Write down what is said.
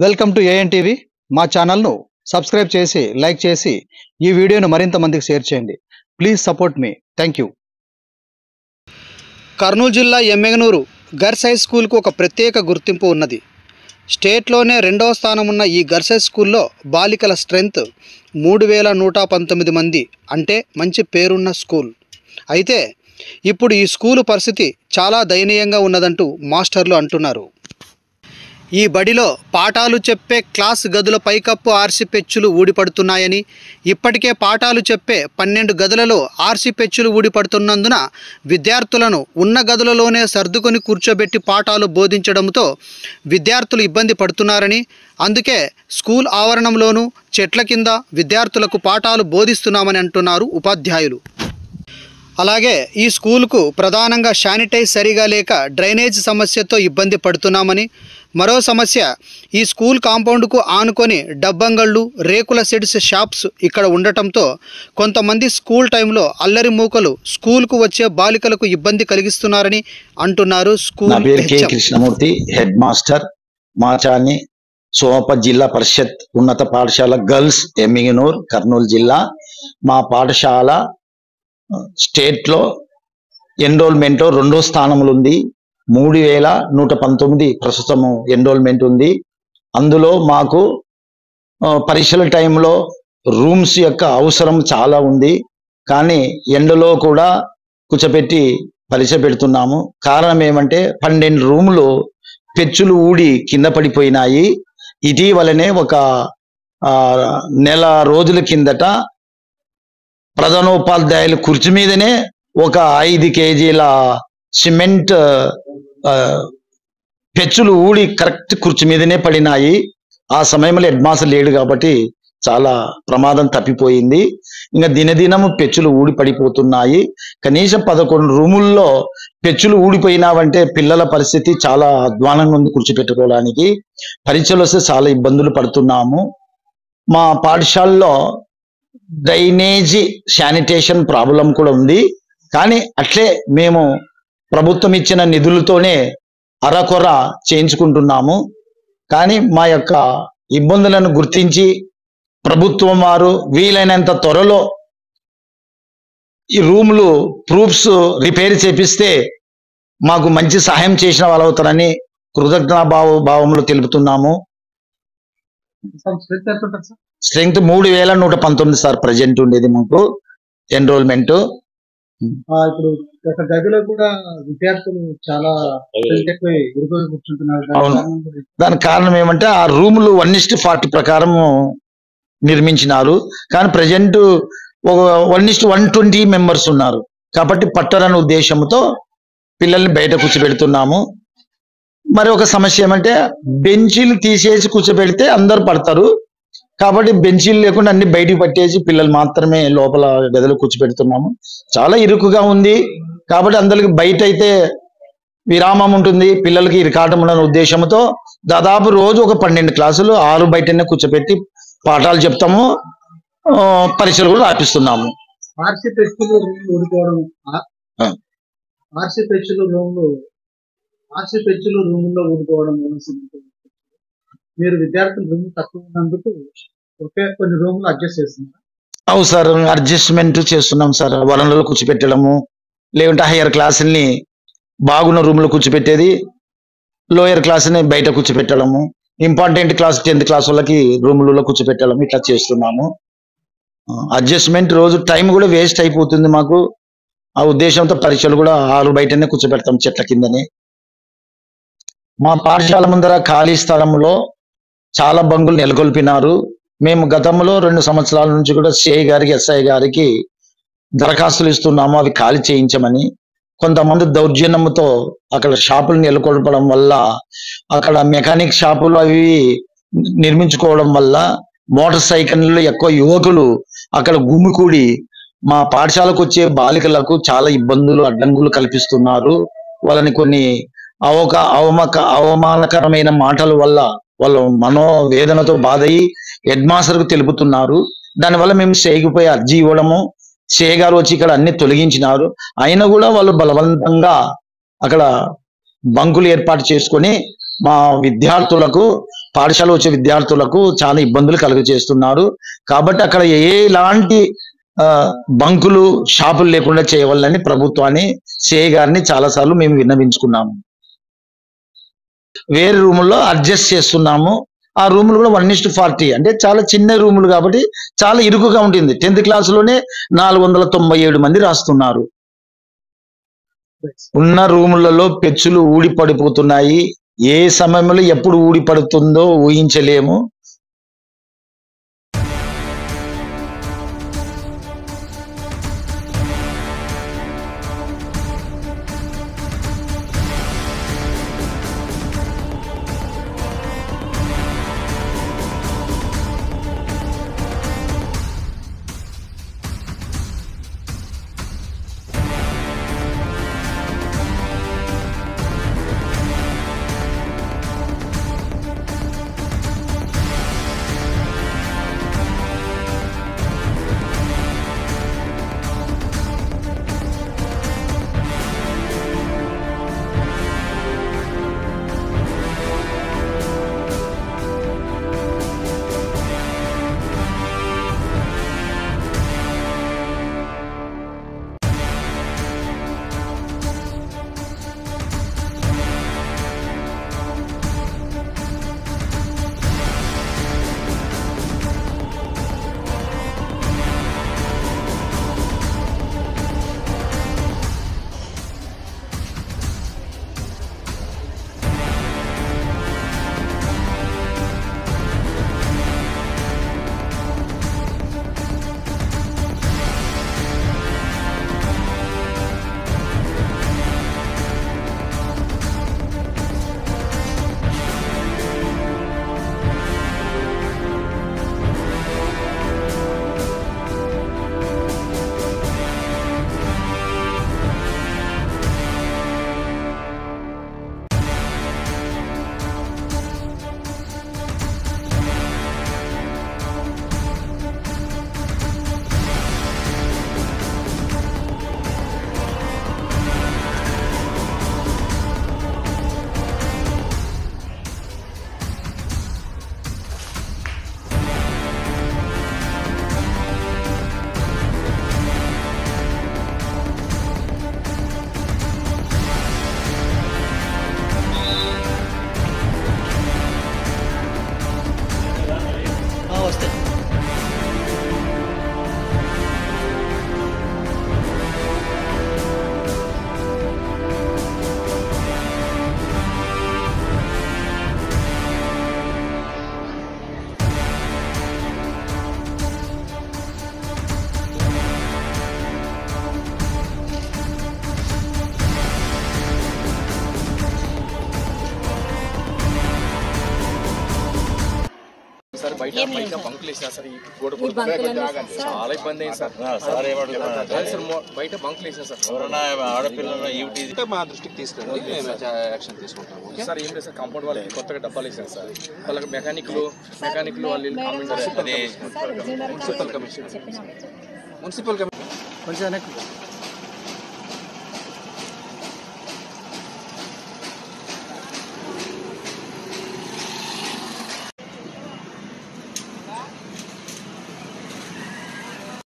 Welcome to ANTV. మా ఛానల్ను subscribe చేసి లైక్ చేసి ఈ వీడియోను మరింత మందికి షేర్ చేయండి. Please support me. Thank you. Kurnool జిల్లా ఎమ్మెగనూరు గర్ల్స్ హై స్కూల్కు ఒక ప్రత్యేక గుర్తింపు ఉన్నది. స్టేట్లోనే 2వ స్థానం ఉన్న ఈ గర్ల్స్ హై స్కూల్లో బాలికల స్ట్రెంత్ 3119 మంది, అంటే మంచి పేరున్న స్కూల్. అయితే ఇప్పుడు ఈ స్కూలు పరిస్థితి చాలా దయనీయంగా ఉన్నదంటూ మాస్టర్లు అంటున్నారు. ఈ బడిలో పాఠాలు చెప్పే క్లాస్ గదుల పైకప్పు ఆర్సీ పెచ్చులు ఊడిపడుతున్నాయని, ఇప్పటికే పాఠాలు చెప్పే 12 గదులలో ఆర్సీ పెచ్చులు ఊడిపడుతున్నందున విద్యార్థులను ఉన్న గదులలోనే సర్దుకొని కూర్చోబెట్టి పాఠాలు బోధించడంతో విద్యార్థులు ఇబ్బంది పడుతున్నారని, అందుకే స్కూల్ ఆవరణంలోనూ చెట్ల కింద విద్యార్థులకు పాఠాలు బోధిస్తున్నామని అంటున్నారు ఉపాధ్యాయులు. అలాగే ఈ స్కూల్కు ప్రధానంగా శానిటైజ్ సరిగా లేక డ్రైనేజ్ సమస్యతో ఇబ్బంది పడుతున్నామని, మరో సమస్య ఈ స్కూల్ కాంపౌండ్కు ఆనుకొని డబ్బంగళ్ళు, రేకుల షెడ్స్, షాప్స్ ఇక్కడ ఉండటంతో కొంతమంది స్కూల్ టైంలో అల్లరి మూకలు స్కూల్కు వచ్చే బాలికలకు ఇబ్బంది కలిగిస్తున్నారని అంటున్నారు స్కూల్ కృష్ణమూర్తి, హెడ్ మాస్టర్, మాచాని సోమపత్ జిల్లా పరిషత్ ఉన్నత పాఠశాల గర్ల్స్ ఎమ్మిగనూర్, కర్నూలు జిల్లా. మా పాఠశాల స్టేట్ లో ఎన్రోల్మెంట్ 2వ స్థానంలో ఉంది. 3119 ప్రస్తుతము ఎన్రోల్మెంట్ ఉంది. అందులో మాకు పరీక్షల టైంలో రూమ్స్ యొక్క అవసరం చాలా ఉంది. కానీ ఎండలో కూడా కూర్చోపెట్టి పరీక్ష పెడుతున్నాము. కారణం ఏమంటే 12 రూములు పెచ్చులు ఊడి కింద పడిపోయినాయి. ఇటీవలనే ఒక నెల రోజుల కిందట ప్రధానోపాధ్యాయుల కుర్చీ మీదనే ఒక 5 కేజీల సిమెంట్ పెచ్చులు ఊడి కరెక్ట్ కుర్చీ మీదనే పడినాయి. ఆ సమయంలో హెడ్ మాస్టర్ లేడు కాబట్టి చాలా ప్రమాదం తప్పిపోయింది. ఇంకా దినదినము పెచ్చులు ఊడి పడిపోతున్నాయి. కనీసం 11 రూముల్లో పెచ్చులు ఊడిపోయినావంటే పిల్లల పరిస్థితి చాలా అధ్వానంగా ఉంది. కూర్చోపెట్టుకోవడానికి పరీక్షలు వస్తే చాలా ఇబ్బందులు పడుతున్నాము. మా పాఠశాలలో డ్రైనేజీ శానిటేషన్ ప్రాబ్లం కూడా ఉంది. కానీ అట్లే మేము ప్రభుత్వం ఇచ్చిన నిధులతోనే అరకొర చేయించుకుంటున్నాము. కానీ మా యొక్క ఇబ్బందులను గుర్తించి ప్రభుత్వం వారు వీలైనంత త్వరలో ఈ రూములు ప్రూఫ్స్ రిపేర్ చేపిస్తే మాకు మంచి సహాయం చేసిన వాళ్ళు అవుతారని కృతజ్ఞతాభావంలో తెలుపుతున్నాము. స్ట్రెంగ్త్ 3119 సార్ ప్రజెంట్ ఉండేది మాకు ఎన్రోల్మెంట్. ఇప్పుడు ఒక గదిలో కూడా విద్యార్థులు చాలా కూర్చుంటున్నారు. దానికి కారణం ఏమంటే ఆ రూములు 1:40 ప్రకారం నిర్మించినారు. కానీ ప్రజెంట్ ఒక 1:120 మెంబర్స్ ఉన్నారు కాబట్టి పట్టరని ఉద్దేశంతో పిల్లల్ని బయట కూర్చోబెడుతున్నాము. మరి ఒక సమస్య ఏమంటే బెంచీలు తీసేసి కూర్చోబెడితే అందరు పడతారు కాబట్టి బెంచీలు లేకుండా అన్ని బయటికి పట్టేసి పిల్లలు మాత్రమే లోపల గదిలో కూర్చోబెడుతున్నాము. చాలా ఇరుకుగా ఉంది కాబట్టి అందరికి బయట అయితే విరామం ఉంటుంది, పిల్లలకి ఇరకాటం ఉన్న ఉద్దేశంతో దాదాపు రోజు ఒక 12 క్లాసులు 6 బయటనే కూర్చోబెట్టి పాఠాలు చెప్తాము, పరీక్షలు కూడా రాపిస్తున్నాము. ఆర్సీ పెచ్చులు రూముల్లో ఊడుకోవడం మీరు విద్యార్థులు రూమ్ తక్కువ ఉన్నందుకు ఒకే కొన్ని రూములు అడ్జస్ట్ చేస్తున్నారు. అవును సార్, అడ్జస్ట్మెంట్ చేస్తున్నాం సార్. వరంలో కూర్చోపెట్టడము, లేకుంటే హయ్యర్ క్లాసుల్ని బాగున్న రూమ్లో కూర్చోపెట్టేది, లోయర్ క్లాస్ని బయట కూర్చోపెట్టడము, ఇంపార్టెంట్ క్లాస్ 10th క్లాస్ వాళ్ళకి రూములలో కూర్చోపెట్టడం ఇట్లా చేస్తున్నాము. అడ్జస్ట్మెంట్ రోజు టైం కూడా వేస్ట్ అయిపోతుంది మాకు. ఆ ఉద్దేశంతో పరీక్షలు కూడా 6 బయటనే కూర్చోపెడతాం చెట్ల కిందనే. మా పాఠశాల ముందర ఖాళీ స్థలంలో చాలా బంకులు నెలకొల్పినారు. మేము గతంలో 2 సంవత్సరాల నుంచి కూడా సిఐ గారికి, ఎస్ఐ గారికి దరఖాస్తులు ఇస్తున్నాము అవి ఖాళీ చేయించమని. కొంతమంది దౌర్జన్యంతో అక్కడ షాపులు నెలకొల్పడం వల్ల, అక్కడ మెకానిక్ షాపులు అవి నిర్మించుకోవడం వల్ల మోటార్ సైకిళ్ళు ఎక్కువ యువకులు అక్కడ గుమికూడి మా పాఠశాలకు వచ్చే బాలికలకు చాలా ఇబ్బందులు, అడ్డంకులు కల్పిస్తున్నారు. వాళ్ళని కొన్ని అవమానకరమైన మాటల వల్ల వాళ్ళు మనోవేదనతో బాధయి హెడ్ మాస్టర్కు తెలుపుతున్నారు. దానివల్ల మేము సేగిపోయి అర్జీ ఇవ్వడము, సే గారు వచ్చి ఇక్కడ అన్ని తొలగించినారు. అయినా కూడా వాళ్ళు బలవంతంగా అక్కడ బంకులు ఏర్పాటు చేసుకొని మా విద్యార్థులకు పాఠశాల వచ్చే విద్యార్థులకు చాలా ఇబ్బందులు కలుగజేస్తున్నారు. కాబట్టి అక్కడ ఎలాంటి బంకులు షాపులు లేకుండా చేయవాలని ప్రభుత్వాన్ని సిఐ గారిని చాలాసార్లు మేము విన్నవించుకున్నాము. వేరే రూముల్లో అడ్జస్ట్ చేస్తున్నాము. ఆ రూములు కూడా 1:40 అంటే చాలా చిన్న రూములు కాబట్టి చాలా ఇరుకుగా ఉంటుంది. 10th క్లాసులోనే 497 మంది రాస్తున్నారు. ఉన్న రూములలో పెచ్చులు ఊడి పడిపోతున్నాయి. ఏ సమయంలో ఎప్పుడు ఊడి పడుతుందో ఊహించలేము. సార్ బయట బంకులు వేసారు సార్. ఈ గోడ చాలా ఇబ్బంది అయింది సార్. బయట బంకులు వేసారు సార్. ఆడపిల్లలు మా దృష్టికి తీసుకురండి, మేము యాక్షన్ తీసుకుంటాము సార్. ఏం లేదు సార్, కాంపౌండ్ వాళ్ళకి కొత్తగా డబ్బాలు వేసారు సార్. వాళ్ళకి మెకానిక్లు వాళ్ళు మున్సిపల్ కమిషన్